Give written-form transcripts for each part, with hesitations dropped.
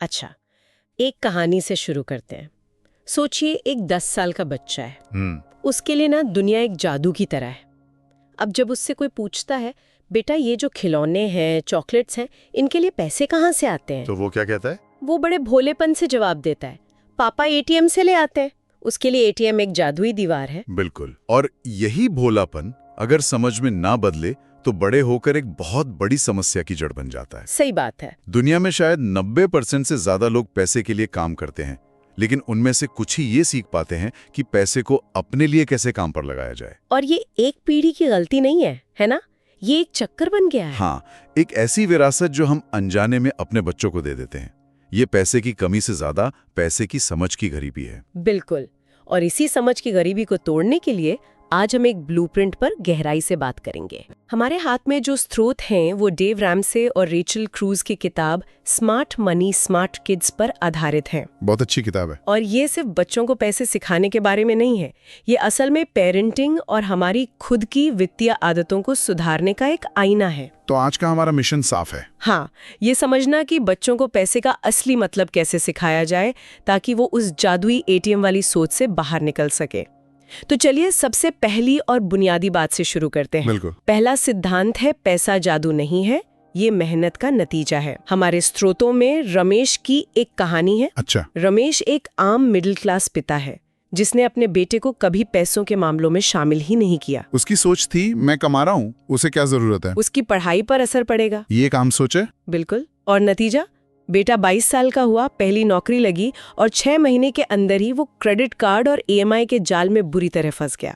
अच्छा, एक कहानी से शुरू करते हैं। सोचिए एक 10 साल का बच्चा है। उसके लिए ना दुनिया एक जादू की तरह है। अब जब उससे कोई पूछता है, बेटा ये जो खिलौने हैं, चॉकलेट्स हैं, इनके लिए पैसे कहाँ से आते हैं? तो वो क्या कहता है? वो बड़े भोलेपन से जवाब देता है, पापा एटीएम से ले आते हैं। उसके लिए एटीएम एक जादुई दीवार है। बिल्कुल। और यही भोलापन अगर समझ में ना बदले तो बड़े होकर एक बहुत बड़ी समस्या की जड़ बन जाता है। सही बात है। दुनिया में शायद 90% से ज्यादा लोग पैसे के लिए काम करते हैं, लेकिन उनमें से कुछ ही ये सीख पाते हैं कि पैसे को अपने लिए कैसे काम पर लगाया जाए। और ये एक पीढ़ी की गलती नहीं है ना? ये एक चक्कर बन गया है। हाँ, एक ऐसी विरासत जो हम अनजाने में अपने बच्चों को दे देते हैं। ये पैसे की कमी से ज्यादा पैसे की समझ की गरीबी है। बिल्कुल। और इसी समझ की गरीबी को तोड़ने के लिए आज हम एक ब्लूप्रिंट पर गहराई से बात करेंगे। हमारे हाथ में जो स्रोत हैं वो डेव रैमसे और रेचल क्रूज की किताब स्मार्ट मनी स्मार्ट किड्स पर आधारित हैं। बहुत अच्छी किताब है। और ये सिर्फ बच्चों को पैसे सिखाने के बारे में नहीं है, ये असल में पेरेंटिंग और हमारी खुद की वित्तीय आदतों को सुधारने का एक आईना है। तो आज का हमारा मिशन साफ है। हाँ, ये समझना कि बच्चों को पैसे का असली मतलब कैसे सिखाया जाए ताकि वो उस जादुई एटीएम वाली सोच से बाहर निकल सके। तो चलिए सबसे पहली और बुनियादी बात से शुरू करते हैं। बिल्कुल। पहला सिद्धांत है, पैसा जादू नहीं है, ये मेहनत का नतीजा है। हमारे स्रोतों में रमेश की एक कहानी है। अच्छा। रमेश एक आम मिडिल क्लास पिता है जिसने अपने बेटे को कभी पैसों के मामलों में शामिल ही नहीं किया। उसकी सोच थी, मैं कमा रहा हूँ, उसे क्या जरूरत है? उसकी पढ़ाई पर असर पड़ेगा। ये काम सोचे। बिल्कुल। और नतीजा, बेटा 22 साल का हुआ, पहली नौकरी लगी और 6 महीने के अंदर ही वो क्रेडिट कार्ड और ईएमआई के जाल में बुरी तरह फंस गया।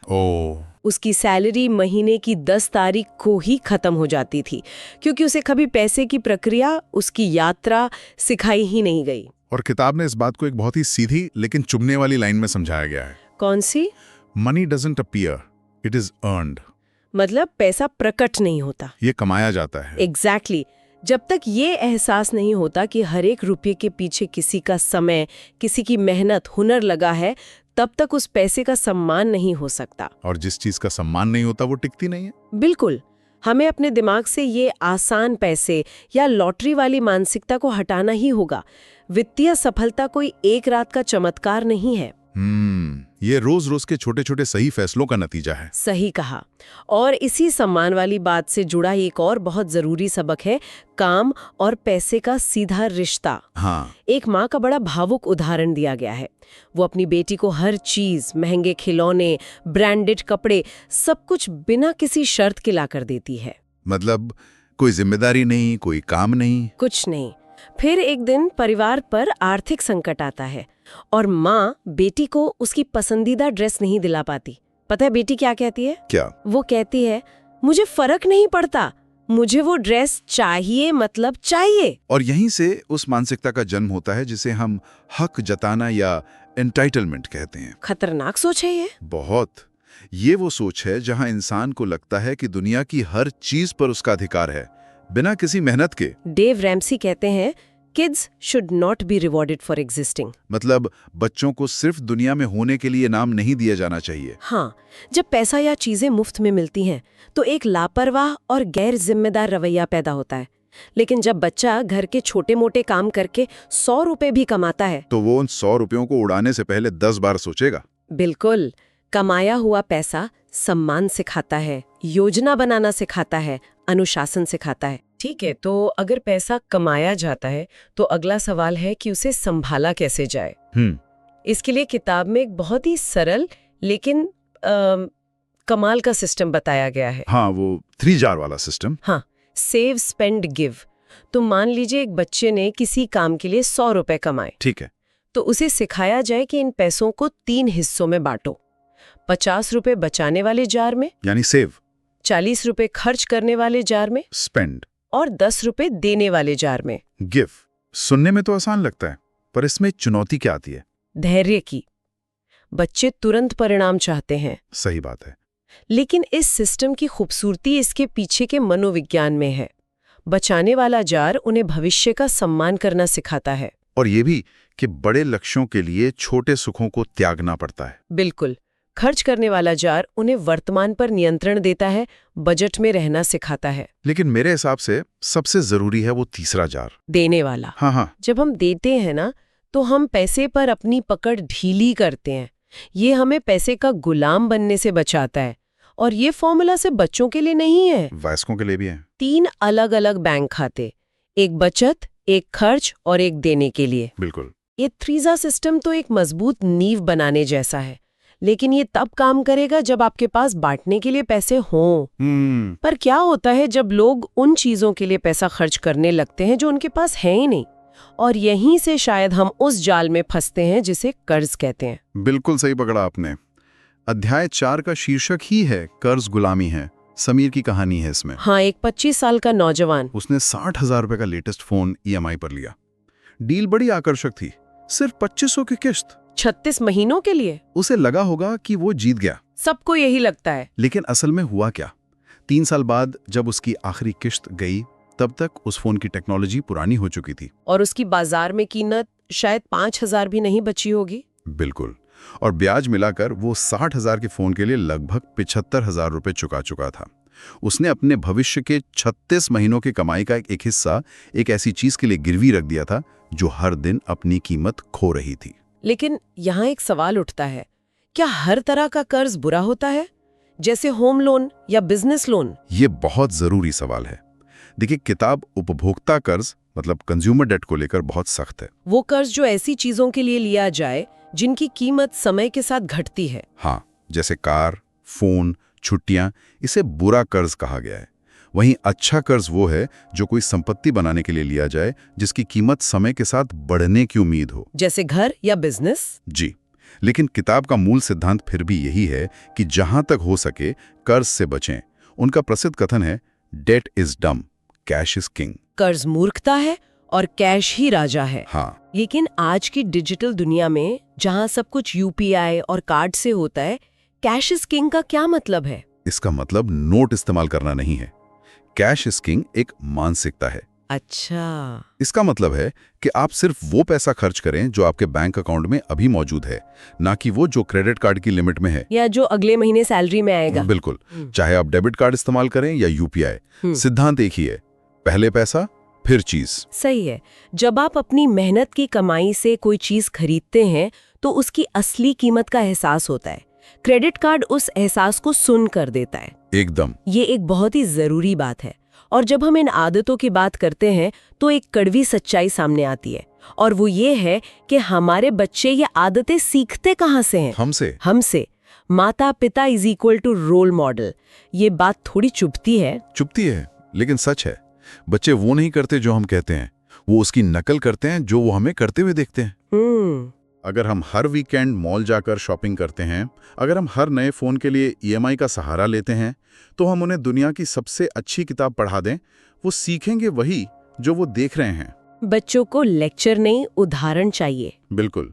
उसकी सैलरी महीने की 10 तारीख को ही खत्म हो जाती थी, क्योंकि उसे कभी पैसे की प्रक्रिया, उसकी यात्रा सिखाई ही नहीं गई। और किताब ने इस बात को एक बहुत ही सीधी लेकिन चुभने वाली लाइन में समझाया गया है। कौन सी? Money doesn't appear, it is earned. मतलब पैसा प्रकट नहीं होता, ये कमाया जाता है। एग्जैक्टली। जब तक ये एहसास नहीं होता कि हर एक रुपये के पीछे किसी का समय, किसी की मेहनत, हुनर लगा है, तब तक उस पैसे का सम्मान नहीं हो सकता। और जिस चीज का सम्मान नहीं होता वो टिकती नहीं है। बिल्कुल। हमें अपने दिमाग से ये आसान पैसे या लॉटरी वाली मानसिकता को हटाना ही होगा। वित्तीय सफलता कोई एक रात का चमत्कार नहीं है। ये रोज रोज के छोटे छोटे सही फैसलों का नतीजा है। सही कहा। और इसी सम्मान वाली बात से जुड़ा एक और बहुत जरूरी सबक है, काम और पैसे का सीधा रिश्ता। हाँ। एक माँ का बड़ा भावुक उदाहरण दिया गया है। वो अपनी बेटी को हर चीज, महंगे खिलौने, ब्रांडेड कपड़े, सब कुछ बिना किसी शर्त के ला कर देती है। मतलब कोई जिम्मेदारी नहीं, कोई काम नहीं, कुछ नहीं। फिर एक दिन परिवार पर आर्थिक संकट आता है और माँ बेटी को उसकी पसंदीदा ड्रेस नहीं दिला पाती। पता है बेटी क्या कहती है? क्या? वो कहती है, मुझे फर्क नहीं पड़ता, मुझे वो ड्रेस चाहिए, मतलब चाहिए। और यहीं से उस मानसिकता का जन्म होता है जिसे हम हक जताना या एंटाइटलमेंट कहते हैं। खतरनाक सोच है ये। बहुत। ये वो सोच है जहां इंसान को लगता है कि दुनिया की हर चीज पर उसका अधिकार है, बिना किसी मेहनत के। डेव रैमसी कहते हैं, kids should not be rewarded for existing. मतलब बच्चों को सिर्फ दुनिया में होने के लिए इनाम नहीं दिया जाना चाहिए। हाँ, जब पैसा या चीजें मुफ्त में मिलती हैं तो एक लापरवाह और गैर जिम्मेदार रवैया पैदा होता है। लेकिन जब बच्चा घर के छोटे मोटे काम करके 100 रुपए भी कमाता है तो वो उन 100 रुपयों को उड़ाने से पहले 10 बार सोचेगा। बिल्कुल। कमाया हुआ पैसा सम्मान सिखाता है, योजना बनाना सिखाता है, अनुशासन सिखाता है। ठीक है, तो अगर पैसा कमाया जाता है तो अगला सवाल है कि उसे संभाला कैसे जाए। इसके लिए किताब में एक बहुत ही सरल लेकिन कमाल का सिस्टम बताया गया है। हाँ, वो 3 जार वाला सिस्टम। हाँ, सेव स्पेंड गिव। तो मान लीजिए एक बच्चे ने किसी काम के लिए 100 रुपए कमाए। ठीक है। तो उसे सिखाया जाए कि इन पैसों को 3 हिस्सों में बांटो। 50 रुपए बचाने वाले जार में, यानी सेव, 40 रुपए खर्च करने वाले जार में, स्पेंड, और 10 रुपए देने वाले जार में, गिव। सुनने में तो आसान लगता है, पर इसमें चुनौती क्या आती है? धैर्य की। बच्चे तुरंत परिणाम चाहते हैं। सही बात है। लेकिन इस सिस्टम की खूबसूरती इसके पीछे के मनोविज्ञान में है। बचाने वाला जार उन्हें भविष्य का सम्मान करना सिखाता है। और ये भी कि बड़े लक्ष्यों के लिए छोटे सुखों को त्यागना पड़ता है। बिल्कुल। खर्च करने वाला जार उन्हें वर्तमान पर नियंत्रण देता है, बजट में रहना सिखाता है। लेकिन मेरे हिसाब से सबसे जरूरी है वो तीसरा जार, देने वाला। हाँ हाँ, जब हम देते हैं ना, तो हम पैसे पर अपनी पकड़ ढीली करते हैं। ये हमें पैसे का गुलाम बनने से बचाता है। और ये फॉर्मूला सिर्फ बच्चों के लिए नहीं है, वयस्कों के लिए भी है। 3 अलग-अलग बैंक खाते, एक बचत, एक खर्च और एक देने के लिए। बिल्कुल। ये थ्रीजा सिस्टम तो एक मजबूत नींव बनाने जैसा है, लेकिन ये तब काम करेगा जब आपके पास बांटने के लिए पैसे हों। पर क्या होता है जब लोग उन चीजों के लिए पैसा खर्च करने लगते हैं जो उनके पास है ही नहीं, और यहीं से शायद हम उस जाल में फंसते हैं जिसे कर्ज कहते हैं। बिल्कुल सही पकड़ा आपने। अध्याय 4 का शीर्षक ही है कर्ज गुलामी है। समीर की कहानी है इसमें। हाँ, एक 25 साल का नौजवान, उसने 60,000 रुपए का लेटेस्ट फोन EMI पर लिया। डील बड़ी आकर्षक थी, सिर्फ 2500 की किस्त, 36 महीनों के लिए। उसे लगा होगा कि वो जीत गया। सबको यही लगता है। लेकिन असल में हुआ क्या? 3 साल बाद जब उसकी आखिरी किस्त गई, तब तक उस फोन की टेक्नोलॉजी पुरानी हो चुकी थी और उसकी बाजार में कीमत शायद 5,000 भी नहीं बची होगी। बिल्कुल। और ब्याज मिलाकर वो 60,000 के फोन के लिए लगभग 75,000 रुपए चुका चुका था। उसने अपने भविष्य के 36 महीनों की कमाई का एक हिस्सा एक ऐसी चीज के लिए गिरवी रख दिया था जो हर दिन अपनी कीमत खो रही थी। लेकिन यहाँ एक सवाल उठता है, क्या हर तरह का कर्ज बुरा होता है, जैसे होम लोन या बिजनेस लोन? ये बहुत जरूरी सवाल है। देखिए, किताब उपभोक्ता कर्ज मतलब कंज्यूमर डेट को लेकर बहुत सख्त है। वो कर्ज जो ऐसी चीजों के लिए लिया जाए जिनकी कीमत समय के साथ घटती है। हाँ, जैसे कार, फोन, छुट्टियां, इसे बुरा कर्ज कहा गया है। वहीं अच्छा कर्ज वो है जो कोई संपत्ति बनाने के लिए लिया जाए जिसकी कीमत समय के साथ बढ़ने की उम्मीद हो, जैसे घर या बिजनेस। जी। लेकिन किताब का मूल सिद्धांत फिर भी यही है कि जहां तक हो सके कर्ज से बचें। उनका प्रसिद्ध कथन है, debt is dumb, cash is king. कर्ज मूर्खता है और कैश ही राजा है। हाँ। लेकिन आज की डिजिटल दुनिया में जहां सब कुछ UPI और कार्ड से होता है, कैश इज किंग का क्या मतलब है? इसका मतलब नोट इस्तेमाल करना नहीं है। कैश इज किंग एक मानसिकता है। अच्छा। इसका मतलब है कि आप सिर्फ वो पैसा खर्च करें जो आपके बैंक अकाउंट में अभी मौजूद है, ना कि वो जो क्रेडिट कार्ड की लिमिट में है या जो अगले महीने सैलरी में आएगा। बिल्कुल। चाहे आप डेबिट कार्ड इस्तेमाल करें या UPI, सिद्धांत एक ही है, पहले पैसा फिर चीज। सही है। जब आप अपनी मेहनत की कमाई से कोई चीज खरीदते हैं तो उसकी असली कीमत का एहसास होता है। क्रेडिट कार्ड उस एहसास को सुन कर देता है। एकदम। ये एक बहुत ही जरूरी बात है। और जब हम इन आदतों की बात करते हैं तो एक कड़वी सच्चाई सामने आती है, और वो ये है कि हमारे बच्चे ये आदतें सीखते कहाँ से हैं? हमसे। माता पिता is equal to role model. ये बात थोड़ी चुभती है, लेकिन सच है। बच्चे वो नहीं करते जो हम कहते हैं, वो उसकी नकल करते हैं जो वो हमें करते हुए देखते हैं। अगर हम हर वीकेंड मॉल जाकर शॉपिंग करते हैं, अगर हम हर नए फोन के लिए EMI का सहारा लेते हैं, तो हम उन्हें दुनिया की सबसे अच्छी किताब पढ़ा दें, वो सीखेंगे वही जो वो देख रहे हैं। बच्चों को लेक्चर नहीं, उदाहरण चाहिए। बिल्कुल।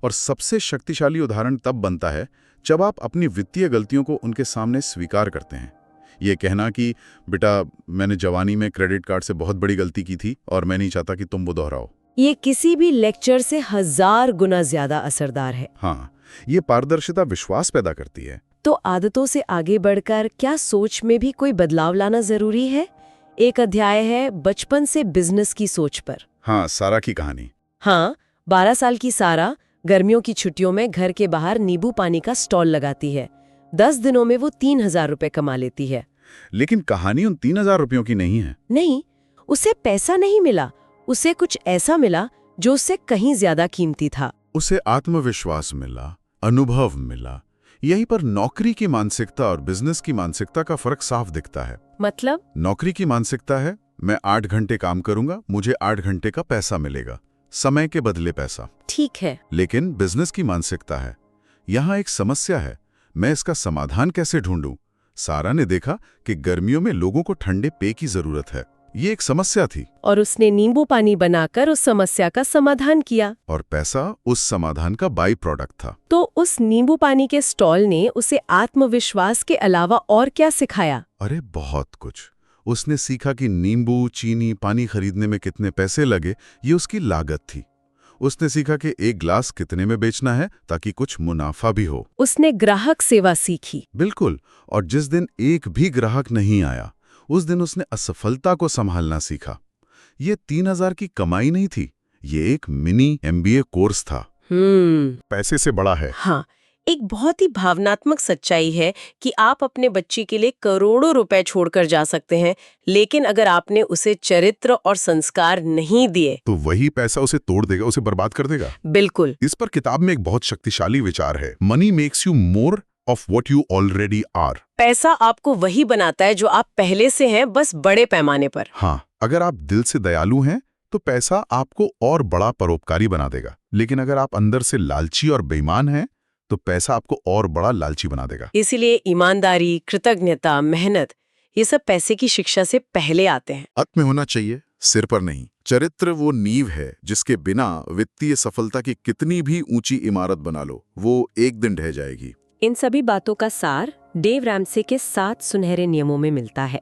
और सबसे शक्तिशाली उदाहरण तब बनता है जब आप अपनी वित्तीय गलतियों को उनके सामने स्वीकार करते हैं। ये कहना कि बेटा, मैंने जवानी में क्रेडिट कार्ड से बहुत बड़ी गलती की थी और मैं नहीं चाहता कि तुम वो दोहराओ, ये किसी भी लेक्चर से 1000 गुना ज्यादा असरदार है। हाँ, ये पारदर्शिता विश्वास पैदा करती है। तो आदतों से आगे बढ़कर क्या सोच में भी कोई बदलाव लाना जरूरी है? एक अध्याय है बचपन से बिजनेस की सोच पर। हाँ, सारा की कहानी। हाँ, 12 साल की सारा गर्मियों की छुट्टियों में घर के बाहर नींबू पानी का स्टॉल लगाती है। 10 दिनों में वो 3000 रुपए कमा लेती है। लेकिन कहानी उन 3000 रुपयों की नहीं है। नहीं, उसे पैसा नहीं मिला, उसे कुछ ऐसा मिला जो उससे कहीं ज्यादा कीमती था। उसे आत्मविश्वास मिला, अनुभव मिला। यहीं पर नौकरी की मानसिकता और बिजनेस की मानसिकता का फर्क साफ दिखता है। मतलब? नौकरी की मानसिकता है, मैं 8 घंटे काम करूंगा, मुझे 8 घंटे का पैसा मिलेगा, समय के बदले पैसा। ठीक है। लेकिन बिजनेस की मानसिकता है, यहाँ एक समस्या है, मैं इसका समाधान कैसे ढूंढूं? सारा ने देखा कि गर्मियों में लोगों को ठंडे पेय की जरूरत है, ये एक समस्या थी। और उसने नींबू पानी बनाकर उस समस्या का समाधान किया। और पैसा उस समाधान का बाई प्रोडक्ट था। तो उस नींबू पानी के स्टॉल ने उसे आत्मविश्वास के अलावा और क्या सिखाया? अरे बहुत कुछ। उसने सीखा कि नींबू, चीनी, पानी खरीदने में कितने पैसे लगे, ये उसकी लागत थी। उसने सीखा कि एक ग्लास कितने में बेचना है ताकि कुछ मुनाफा भी हो। उसने ग्राहक सेवा सीखी। बिल्कुल। और जिस दिन एक भी ग्राहक नहीं आया, उस दिन उसने असफलता को संभालना सीखा। ये 3000 की कमाई नहीं थी, ये एक मिनी MBA कोर्स था। पैसे से बड़ा है। हाँ, एक बहुत ही भावनात्मक सच्चाई है कि आप अपने बच्चे के लिए करोड़ों रुपए छोड़कर जा सकते हैं, लेकिन अगर आपने उसे चरित्र और संस्कार नहीं दिए तो वही पैसा उसे तोड़ देगा, उसे बर्बाद कर देगा। बिल्कुल। इस पर किताब में एक बहुत शक्तिशाली विचार है, money makes you more of what you already are. पैसा आपको वही बनाता है जो आप पहले से हैं, बस बड़े पैमाने पर। हाँ, अगर आप दिल से दयालु हैं तो पैसा आपको और बड़ा परोपकारी बना देगा, लेकिन अगर आप अंदर से लालची और बेईमान हैं तो पैसा आपको और बड़ा लालची बना देगा। इसीलिए ईमानदारी, कृतज्ञता, मेहनत, ये सब पैसे की शिक्षा से पहले आते हैं। अंत में होना चाहिए, सिर पर नहीं। चरित्र वो नींव है जिसके बिना वित्तीय सफलता की कितनी भी ऊंची इमारत बना लो, वो एक दिन ढह जाएगी। इन सभी बातों का सार डेव रैमसे के 7 सुनहरे नियमों में मिलता है।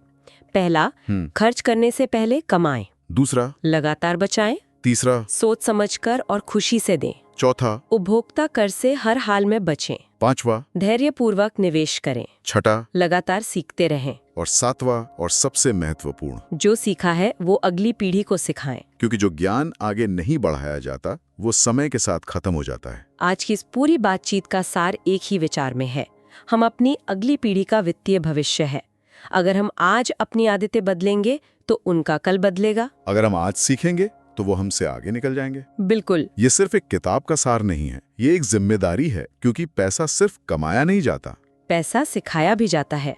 पहला, खर्च करने से पहले कमाएं। दूसरा, लगातार बचाएं। तीसरा, सोच समझकर और खुशी से दें। चौथा, उपभोक्ता कर से हर हाल में बचें। पांचवा, धैर्यपूर्वक निवेश करें। छठा, लगातार सीखते रहें। और सातवां और सबसे महत्वपूर्ण, जो सीखा है वो अगली पीढ़ी को सिखाएं। क्योंकि जो ज्ञान आगे नहीं बढ़ाया जाता वो समय के साथ खत्म हो जाता है। आज की इस पूरी बातचीत का सार एक ही विचार में है, हम अपनी अगली पीढ़ी का वित्तीय भविष्य है। अगर हम आज अपनी आदतें बदलेंगे तो उनका कल बदलेगा। अगर हम आज सीखेंगे तो वो हमसे आगे निकल जाएंगे। बिल्कुल। ये सिर्फ एक किताब का सार नहीं है, ये एक जिम्मेदारी है, क्योंकि पैसा सिर्फ कमाया नहीं जाता, पैसा सिखाया भी जाता है।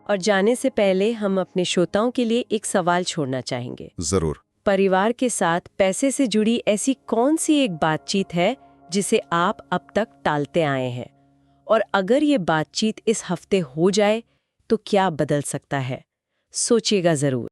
और जाने से पहले हम अपने श्रोताओं के लिए एक सवाल छोड़ना चाहेंगे। जरूर। परिवार के साथ पैसे से जुड़ी ऐसी कौन सी एक बातचीत है जिसे आप अब तक टालते आए हैं, और अगर ये बातचीत इस हफ्ते हो जाए तो क्या बदल सकता है? सोचिएगा जरूर।